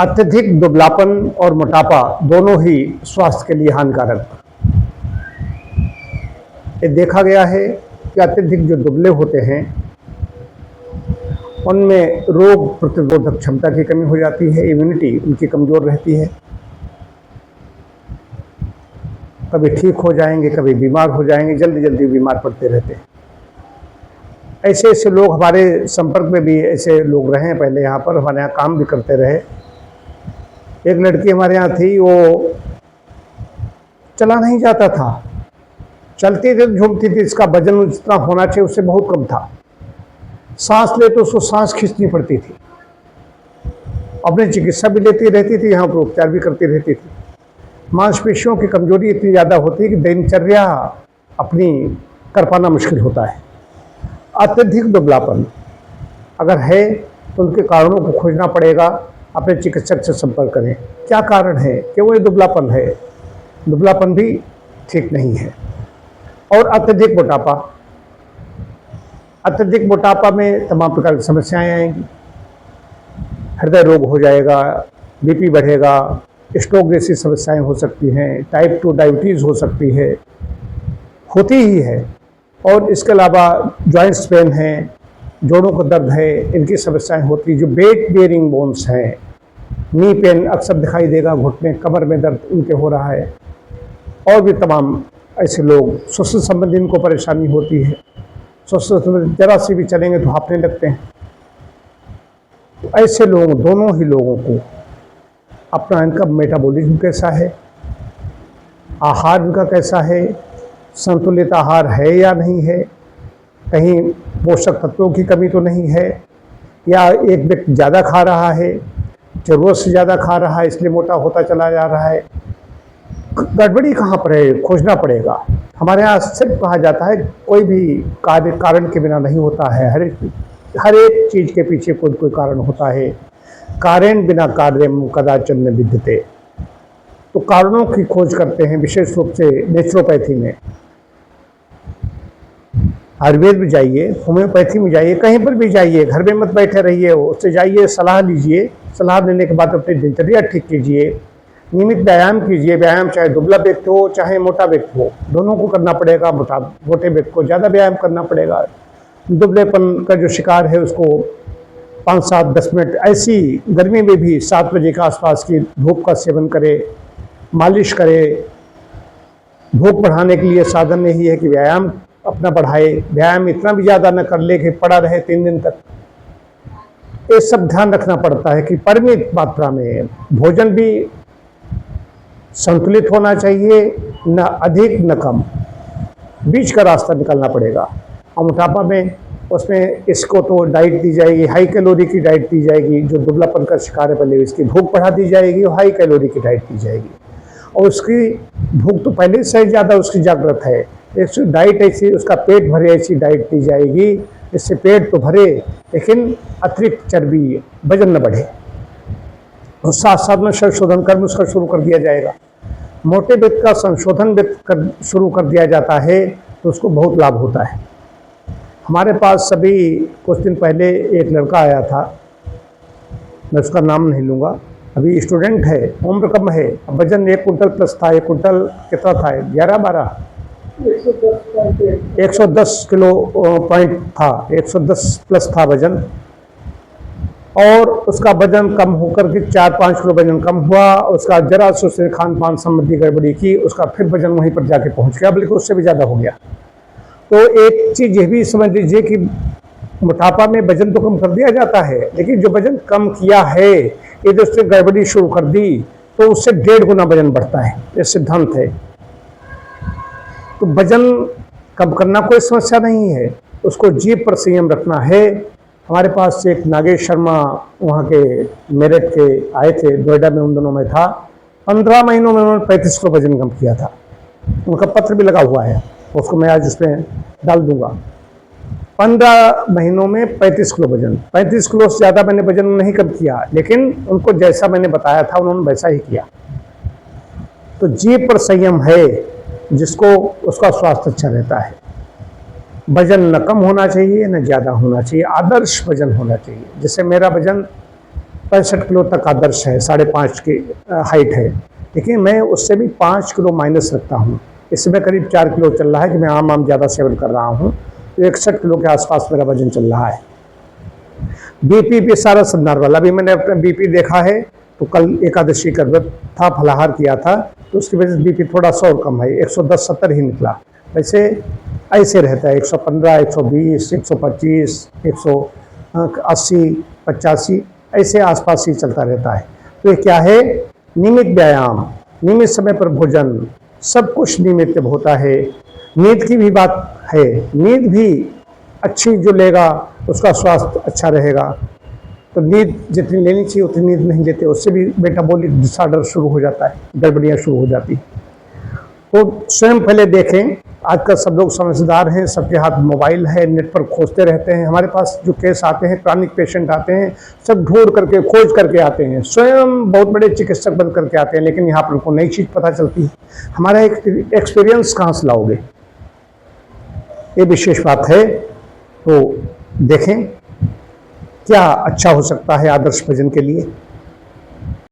अत्यधिक दुबलापन और मोटापा दोनों ही स्वास्थ्य के लिए हानिकारक। ये देखा गया है कि अत्यधिक जो दुबले होते हैं उनमें रोग प्रतिरोधक क्षमता की कमी हो जाती है, इम्यूनिटी उनकी कमज़ोर रहती है, कभी ठीक हो जाएंगे, कभी बीमार हो जाएंगे, जल्दी जल्दी बीमार पड़ते रहते हैं। ऐसे ऐसे लोग हमारे संपर्क में भी ऐसे लोग रहे हैं, पहले यहाँ पर हमारे यहाँ काम भी करते रहे। एक लड़की हमारे यहाँ थी, वो चला नहीं जाता था, चलती थी झूमती थी, इसका वजन जितना होना चाहिए उससे बहुत कम था। सांस ले तो उसको सांस खींचनी पड़ती थी, अपनी चिकित्सा भी लेती रहती थी, यहाँ पर उपचार भी करती रहती थी। मांसपेशियों की कमजोरी इतनी ज़्यादा होती है कि दिनचर्या अपनी कर पाना मुश्किल होता है। अत्यधिक दुबलापन अगर है तो उनके कारणों को खोजना पड़ेगा, अपने चिकित्सक से संपर्क करें। क्या कारण है, क्यों ये दुबलापन है? दुबलापन भी ठीक नहीं है। और अत्यधिक मोटापा, अत्यधिक मोटापा में तमाम प्रकार की समस्याएं आएंगी। हृदय रोग हो जाएगा, बीपी बढ़ेगा, स्ट्रोक जैसी समस्याएं हो सकती हैं, टाइप 2 डायबिटीज़ हो सकती है, होती ही है। और इसके अलावा जॉइंट्स पेन है, जोड़ों का दर्द है, इनकी समस्याएं होती हैं। जो वेट बेयरिंग बोन्स हैं, नी पेन अक्सर दिखाई देगा, घुटने कमर में दर्द उनके हो रहा है। और भी तमाम ऐसे लोग, श्वसन संबंधी इनको परेशानी होती है, श्वसन जरा सी भी चलेंगे तो हाँफने लगते हैं। तो ऐसे लोगों, दोनों ही लोगों को अपना इनका मेटाबॉलिज्म कैसा है, आहार इनका कैसा है, संतुलित आहार है या नहीं है, कहीं पोषक तत्वों की कमी तो नहीं है, या एक व्यक्ति ज़्यादा खा रहा है, ज़रूरत से ज़्यादा खा रहा है इसलिए मोटा होता चला जा रहा है। गड़बड़ी कहाँ पर है, खोजना पड़ेगा। हमारे यहाँ सिर्फ कहा जाता है कोई भी कार्य कारण के बिना नहीं होता है, हर एक चीज़ के पीछे कोई कोई कारण होता है। कारण बिना कार्यम कदाचन न विद्यते। तो कारणों की खोज करते हैं, विशेष रूप से नेचुरोपैथी में। आयुर्वेद में जाइए, होम्योपैथी में जाइए, कहीं पर भी जाइए, घर में मत बैठे रहिए, उससे जाइए, सलाह लीजिए। सलाह लेने के बाद अपनी दिनचर्या ठीक कीजिए, नियमित व्यायाम कीजिए। व्यायाम चाहे दुबला व्यक्ति हो चाहे मोटा व्यक्ति हो, दोनों को करना पड़ेगा। मोटे व्यक्ति को ज़्यादा व्यायाम करना पड़ेगा। दुबलेपन का जो शिकार है उसको 5, 7, 10 मिनट ऐसी गर्मी में भी 7 बजे के आसपास की धूप का सेवन करे, मालिश करे। भूख बढ़ाने के लिए साधन यही है कि व्यायाम अपना बढ़ाए। व्यायाम इतना भी ज़्यादा न कर ले कि पड़ा रहे 3 दिन तक। ये सब ध्यान रखना पड़ता है कि परिमित मात्रा में भोजन भी संतुलित होना चाहिए, न अधिक न कम, बीच का रास्ता निकालना पड़ेगा। और मोटापा में उसमें इसको तो डाइट दी जाएगी, हाई कैलोरी की डाइट दी जाएगी। जो दुबलापन का शिकार है पहले इसकी भूख बढ़ा दी जाएगी और हाई कैलोरी की डाइट दी जाएगी। और उसकी भूख तो पहले से ज़्यादा उसकी जागृत है, ऐसी डाइट ऐसी, उसका पेट भरे ऐसी डाइट दी जाएगी इससे पेट तो भरे लेकिन अतिरिक्त चर्बी, वजन न बढ़े। और साथ साथ में संशोधन कर्म उसका शुरू कर दिया जाएगा। मोटे व्यक्ति का संशोधन शुरू कर दिया जाता है तो उसको बहुत लाभ होता है। हमारे पास सभी कुछ दिन पहले एक लड़का आया था, मैं उसका नाम नहीं लूँगा, अभी स्टूडेंट है, उम्र कम है, वजन 1 कुंटल प्लस था। 1 कुंटल कितना था, 11-12 110 किलो पॉइंट था, 110 प्लस था वजन। और उसका वजन कम होकर के 4-5 किलो वजन कम हुआ। उसका जरा से उसने खान पान संबंधी गड़बड़ी की, उसका फिर वजन वहीं पर जाके पहुंच गया, बल्कि उससे भी ज़्यादा हो गया। तो एक चीज़ ये भी समझ लीजिए कि मोटापा में वजन तो कम कर दिया जाता है, लेकिन जो वजन कम किया है यदि उसने गड़बड़ी शुरू कर दी तो उससे 1.5 गुना वजन बढ़ता है। ये सिद्धांत है। तो वजन कम करना कोई समस्या नहीं है, उसको जीभ पर संयम रखना है। हमारे पास एक नागेश शर्मा वहाँ के मेरठ के आए थे, नोएडा में उन दिनों में था। 15 महीनों में उन्होंने 35 किलो वजन कम किया था। उनका पत्र भी लगा हुआ है, उसको मैं आज उसमें डाल दूंगा। 15 महीनों में 35 किलो वजन, 35 किलो से ज़्यादा मैंने वजन नहीं कम किया, लेकिन उनको जैसा मैंने बताया था उन्होंने वैसा ही किया। तो जीभ पर संयम है जिसको, उसका स्वास्थ्य अच्छा रहता है। वजन न कम होना चाहिए न ज़्यादा होना चाहिए, आदर्श वजन होना चाहिए। जैसे मेरा वजन 65 किलो तक आदर्श है, 5.5 की हाइट है। लेकिन मैं उससे भी 5 किलो माइनस रखता हूँ। इस समय करीब 4 किलो चल रहा है कि मैं आम ज़्यादा सेवन कर रहा हूँ, तो 61 किलो के आसपास मेरा वजन चल रहा है। बीपी भी सारा सब नॉर्मल। अभी मैंने अपना बीपी देखा है, तो कल एकादशी का व्रत था, फलाहार किया था, तो उसकी वजह से बीपी थोड़ा सा और कम है, 110/70 ही निकला। वैसे ऐसे रहता है 115, 120, 125, 180, 85 ऐसे आसपास ही चलता रहता है। तो ये क्या है? नियमित व्यायाम, नियमित समय पर भोजन, सब कुछ नियमित होता है। नींद की भी बात है, नींद भी अच्छी जो लेगा उसका स्वास्थ्य अच्छा रहेगा। तो नींद जितनी लेनी चाहिए उतनी नींद नहीं लेते, उससे भी मेटाबॉलिक डिसऑर्डर शुरू हो जाता है, गड़बड़ियाँ शुरू हो जाती। तो स्वयं पहले देखें। आजकल सब लोग समझदार हैं, सबके हाथ मोबाइल है, नेट पर खोजते रहते हैं। हमारे पास जो केस आते हैं, क्रॉनिक पेशेंट आते हैं, सब ढूंढ करके खोज करके आते हैं, स्वयं बहुत बड़े चिकित्सक बन करके आते हैं, लेकिन यहाँ पर उनको नई चीज़ पता चलती है। हमारा एक एक्सपीरियंस कहाँ से लाओगे? ये विशेष बात है। तो देखें क्या अच्छा हो सकता है आदर्श भोजन के लिए।